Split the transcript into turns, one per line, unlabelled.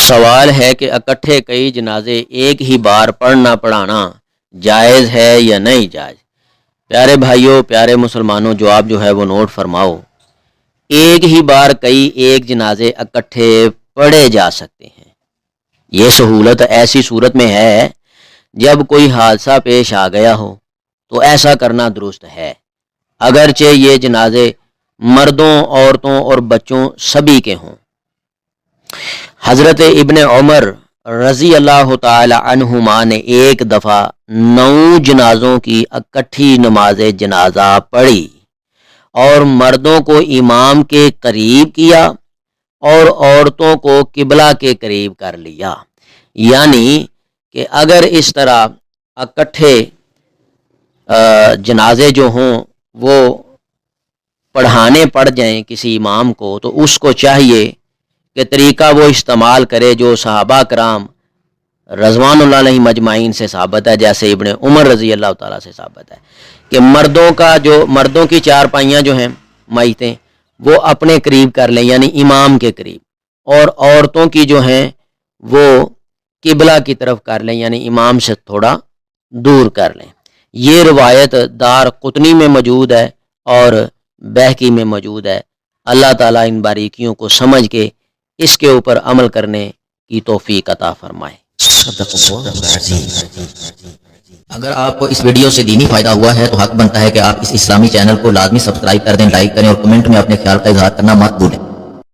سوال ہے کہ اکٹھے کئی جنازے ایک ہی بار پڑھنا پڑھانا جائز ہے یا نہیں جائز؟ پیارے بھائیوں، پیارے مسلمانوں، جواب جو ہے وہ نوٹ فرماؤ۔ ایک ہی بار کئی ایک جنازے اکٹھے پڑھے جا سکتے ہیں۔ یہ سہولت ایسی صورت میں ہے جب کوئی حادثہ پیش آ گیا ہو تو ایسا کرنا درست ہے، اگرچہ یہ جنازے مردوں، عورتوں اور بچوں سبھی کے ہوں۔ حضرت ابن عمر رضی اللہ تعالی عنہما نے ایک دفعہ 9 جنازوں کی اکٹھی نماز جنازہ پڑھی اور مردوں کو امام کے قریب کیا اور عورتوں کو قبلہ کے قریب کر لیا۔ یعنی کہ اگر اس طرح اکٹھے جنازے جو ہوں وہ پڑھانے پڑ جائیں کسی امام کو، تو اس کو چاہیے کہ طریقہ وہ استعمال کرے جو صحابہ کرام رضوان اللہ علیہ مجمعین سے ثابت ہے، جیسے ابن عمر رضی اللہ تعالیٰ سے ثابت ہے کہ مردوں کی چارپائیاں جو ہیں میتیں وہ اپنے قریب کر لیں، یعنی امام کے قریب، اور عورتوں کی جو ہیں وہ قبلہ کی طرف کر لیں، یعنی امام سے تھوڑا دور کر لیں۔ یہ روایت دار قطنی میں موجود ہے اور بہقی میں موجود ہے۔ اللہ تعالیٰ ان باریکیوں کو سمجھ کے اس کے اوپر عمل کرنے کی توفیق عطا فرمائے۔
اگر آپ کو اس ویڈیو سے دینی فائدہ ہوا ہے تو حق بنتا ہے کہ آپ اس اسلامی چینل کو لازمی سبسکرائب کر دیں، لائک کریں اور کمنٹ میں اپنے خیال کا اظہار کرنا مت بھولیں۔